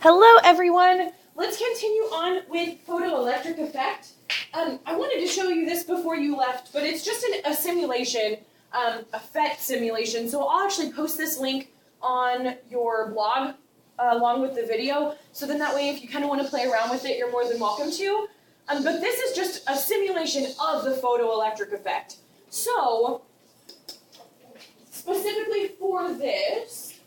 Hello everyone! Let's continue on with photoelectric effect. I wanted to show you this before you left, but it's just a simulation, effect simulation. So I'll actually post this link on your blog along with the video. So then that way if you kind of want to play around with it, you're more than welcome to. But this is just a simulation of the photoelectric effect. So, specifically for this,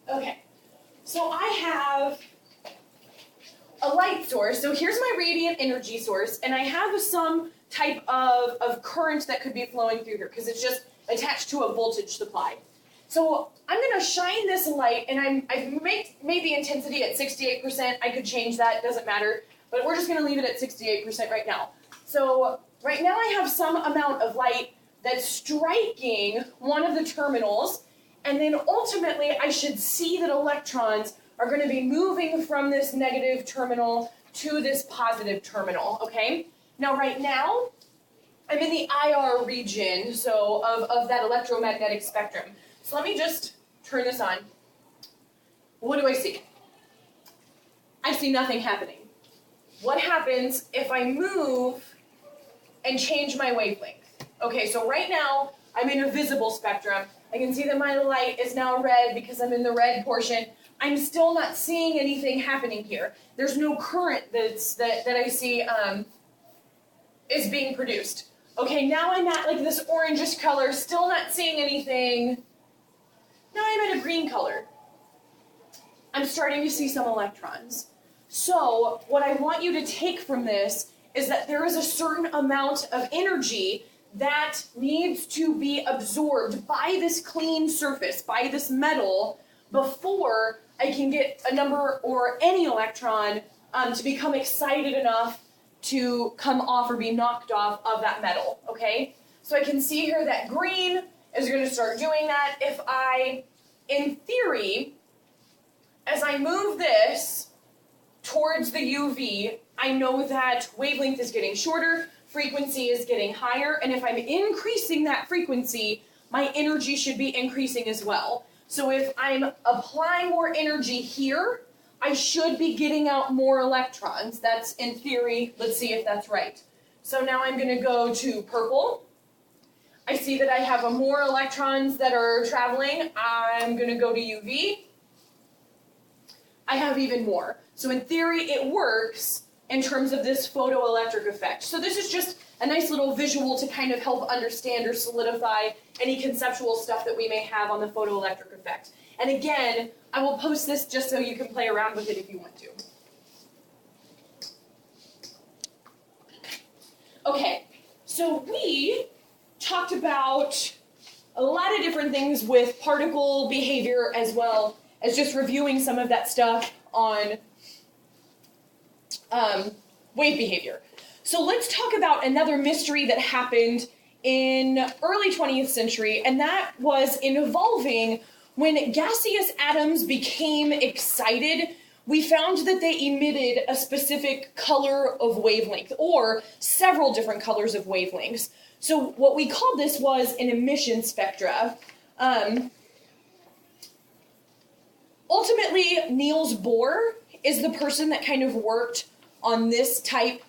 okay, so I have a light source. So here's my radiant energy source, and I have some type of current that could be flowing through here because it's just attached to a voltage supply. So I'm going to shine this light, and I've made the intensity at 68%. I could change that, doesn't matter, but we're just going to leave it at 68% right now. So right now I have some amount of light that's striking one of the terminals, and then ultimately I should see that electrons are going to be moving from this negative terminal to this positive terminal, okay? Now right now, I'm in the IR region, so of that electromagnetic spectrum. So let me just turn this on. What do I see? I see nothing happening. What happens if I move and change my wavelength? Okay, so right now, I'm in a visible spectrum. I can see that my light is now red because I'm in the red portion. I'm still not seeing anything happening here. There's no current that I see is being produced. Okay, now I'm at like this orangish color, still not seeing anything. Now I'm at a green color. I'm starting to see some electrons. So what I want you to take from this is that there is a certain amount of energy that needs to be absorbed by this clean surface, by this metal, before I can get a number or any electron to become excited enough to come off or be knocked off of that metal, okay? So I can see here that green is going to start doing that. If I, in theory, as I move this towards the UV, I know that wavelength is getting shorter, frequency is getting higher, and if I'm increasing that frequency, my energy should be increasing as well. So if I'm applying more energy here, I should be getting out more electrons. That's in theory. Let's see if that's right. So now I'm going to go to purple. I see that I have more electrons that are traveling. I'm going to go to UV. I have even more. So in theory, it works in terms of this photoelectric effect. So this is just a nice little visual to kind of help understand or solidify any conceptual stuff that we may have on the photoelectric effect. And again, I will post this just so you can play around with it if you want to. Okay, so we talked about a lot of different things with particle behavior as well as just reviewing some of that stuff on wave behavior. So let's talk about another mystery that happened in early 20th century, and that was involving when gaseous atoms became excited. We found that they emitted a specific color of wavelength, or several different colors of wavelengths. So what we called this was an emission spectra. Ultimately, Niels Bohr is the person that kind of worked on this type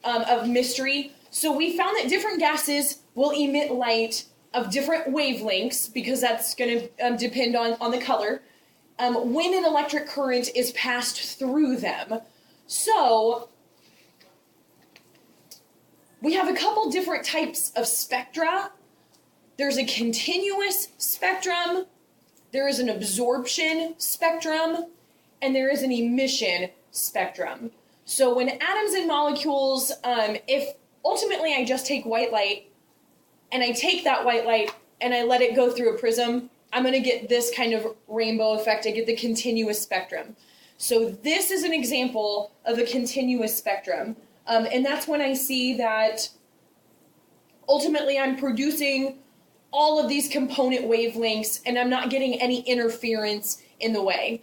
of mystery. So we found that different gases will emit light of different wavelengths, because that's going to depend on the color, when an electric current is passed through them. So we have a couple different types of spectra. There's a continuous spectrum, there is an absorption spectrum, and there is an emission spectrum. So when atoms and molecules, if ultimately I just take white light, and I take that white light and I let it go through a prism, I'm going to get this kind of rainbow effect. I get the continuous spectrum. So this is an example of a continuous spectrum. And that's when I see that ultimately I'm producing all of these component wavelengths and I'm not getting any interference in the way.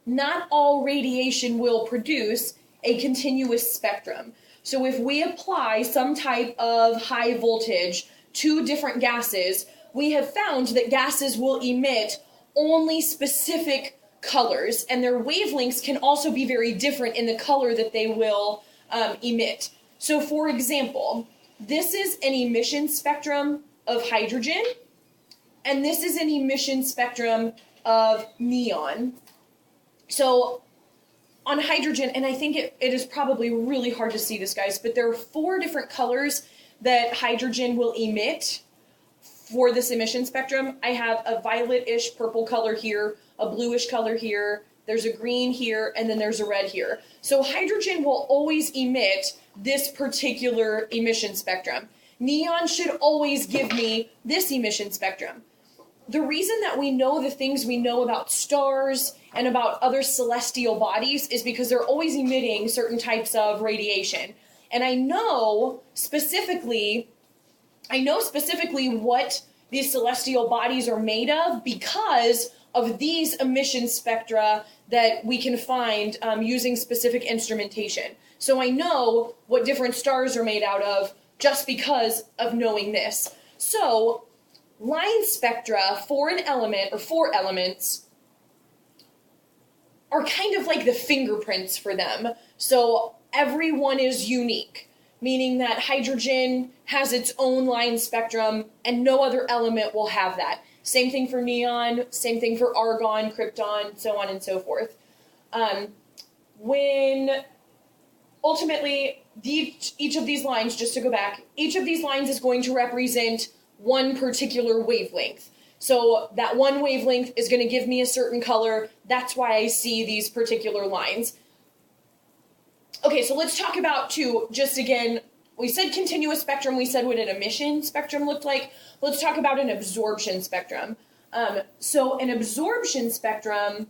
Not all radiation will produce a continuous spectrum. So if we apply some type of high voltage to different gases, we have found that gases will emit only specific colors, and their wavelengths can also be very different in the color that they will emit. So for example, this is an emission spectrum of hydrogen, and this is an emission spectrum of neon. So on hydrogen, and I think it is probably really hard to see this, guys, but there are 4 different colors that hydrogen will emit for this emission spectrum. I have a violet-ish purple color here, a bluish color here, there's a green here, and then there's a red here. So hydrogen will always emit this particular emission spectrum. Neon should always give me this emission spectrum. The reason that we know the things we know about stars and about other celestial bodies is because they're always emitting certain types of radiation. And I know specifically what these celestial bodies are made of because of these emission spectra that we can find using specific instrumentation. So I know what different stars are made out of just because of knowing this. So line spectra for an element, or 4 elements, are kind of like the fingerprints for them. So every one is unique, meaning that hydrogen has its own line spectrum and no other element will have that. Same thing for neon, same thing for argon, krypton, so on and so forth. When ultimately each of these lines, just to go back, each of these lines is going to represent one particular wavelength. So that one wavelength is going to give me a certain color. That's why I see these particular lines. Okay, so let's talk about just again, we said continuous spectrum, we said what an emission spectrum looked like. Let's talk about an absorption spectrum. So an absorption spectrum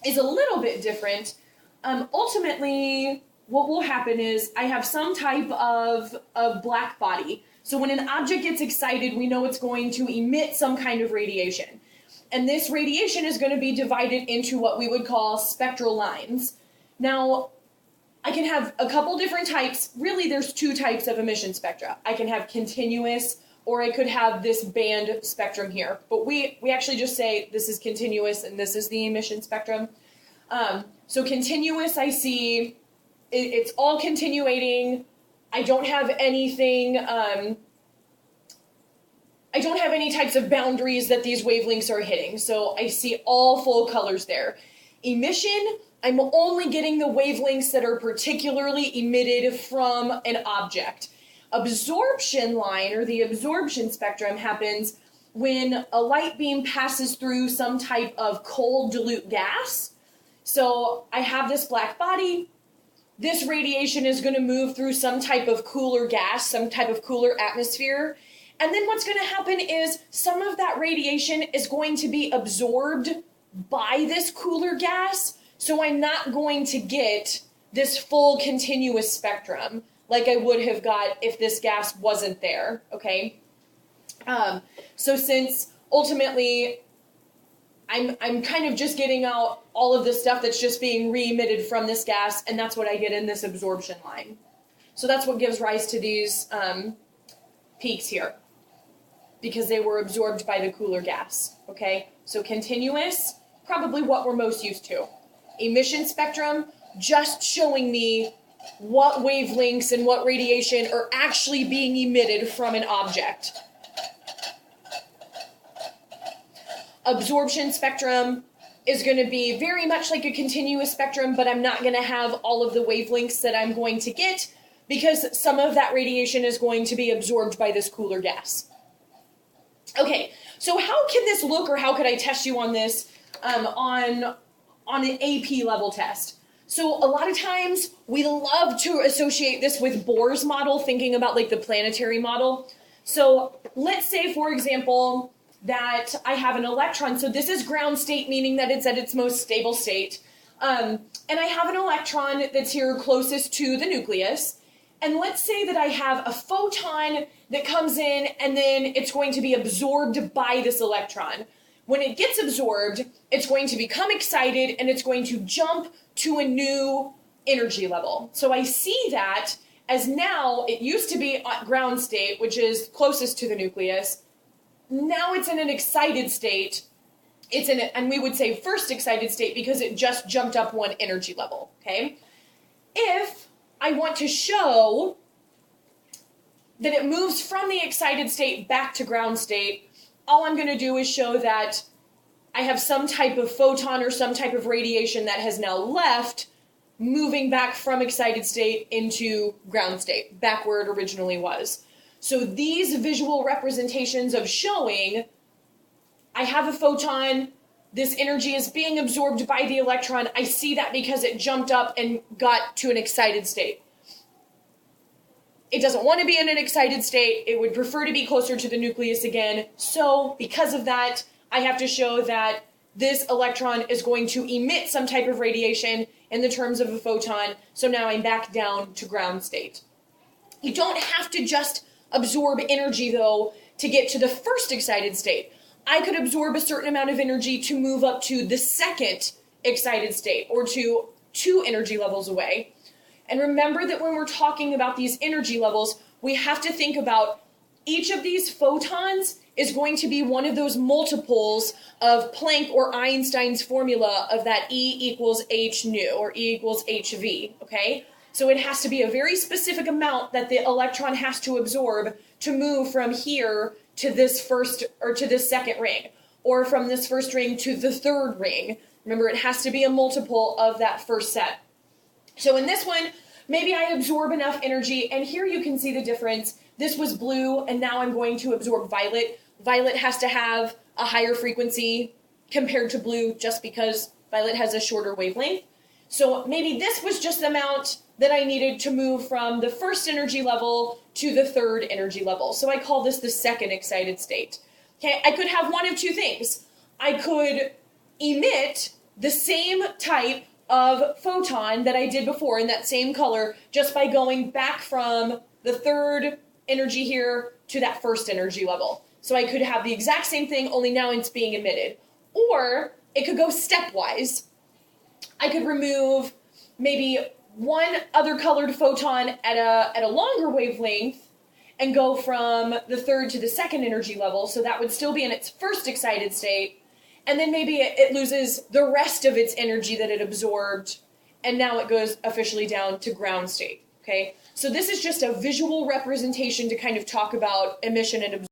is a little bit different. Ultimately, what will happen is I have some type of black body. So when an object gets excited, we know it's going to emit some kind of radiation. And this radiation is going to be divided into what we would call spectral lines. Now, I can have a couple different types. Really, there's 2 types of emission spectra. I can have continuous, or I could have this band spectrum here. But we actually just say this is continuous and this is the emission spectrum. So continuous, I see, it's all continuating. I don't have anything, I don't have any types of boundaries that these wavelengths are hitting. So I see all full colors there. Emission, I'm only getting the wavelengths that are particularly emitted from an object. Absorption line, or the absorption spectrum, happens when a light beam passes through some type of cold dilute gas. So I have this black body. This radiation is going to move through some type of cooler gas, some type of cooler atmosphere. And then what's going to happen is some of that radiation is going to be absorbed by this cooler gas. So I'm not going to get this full continuous spectrum like I would have got if this gas wasn't there, okay? So since ultimately I'm kind of just getting out all of the stuff that's just being re-emitted from this gas, and that's what I get in this absorption line. So that's what gives rise to these peaks here, because they were absorbed by the cooler gas, okay? So continuous, probably what we're most used to. Emission spectrum, just showing me what wavelengths and what radiation are actually being emitted from an object. Absorption spectrum is going to be very much like a continuous spectrum, but I'm not going to have all of the wavelengths that I'm going to get because some of that radiation is going to be absorbed by this cooler gas. Okay, so how can this look, or how could I test you on this on an AP level test? So a lot of times we love to associate this with Bohr's model, thinking about like the planetary model. So let's say, for example, that I have an electron. So this is ground state, meaning that it's at its most stable state. And I have an electron that's here closest to the nucleus. And let's say that I have a photon that comes in and then it's going to be absorbed by this electron. When it gets absorbed, it's going to become excited and it's going to jump to a new energy level. So I see that as now it used to be at ground state, which is closest to the nucleus. now it's in an excited state. And we would say first excited state because it just jumped up one energy level, okay? If I want to show that it moves from the excited state back to ground state, all I'm going to do is show that I have some type of photon or some type of radiation that has now left, moving back from excited state into ground state, back where it originally was. So these visual representations of showing I have a photon, this energy is being absorbed by the electron, I see that because it jumped up and got to an excited state. It doesn't want to be in an excited state, it would prefer to be closer to the nucleus again, so because of that, I have to show that this electron is going to emit some type of radiation in the terms of a photon, so now I'm back down to ground state. You don't have to just absorb energy, though, to get to the first excited state. I could absorb a certain amount of energy to move up to the second excited state, or to 2 energy levels away. And remember that when we're talking about these energy levels, we have to think about each of these photons is going to be one of those multiples of Planck or Einstein's formula of that E equals h nu, or E equals hv, okay? So it has to be a very specific amount that the electron has to absorb to move from here to this first, or to this second ring, or from this first ring to the third ring. Remember, it has to be a multiple of that first set. So in this one, maybe I absorb enough energy, and here you can see the difference. This was blue, and now I'm going to absorb violet. Violet has to have a higher frequency compared to blue just because violet has a shorter wavelength. So maybe this was just the amount that I needed to move from the first energy level to the third energy level. So I call this the second excited state. Okay, I could have one of two things. I could emit the same type of photon that I did before in that same color just by going back from the third energy here to that first energy level. So I could have the exact same thing, only now it's being emitted. Or it could go stepwise. I could remove maybe one other colored photon at a longer wavelength and go from the third to the second energy level, so that would still be in its first excited state, and then maybe it loses the rest of its energy that it absorbed, and now it goes officially down to ground state, okay? So this is just a visual representation to kind of talk about emission and absorption.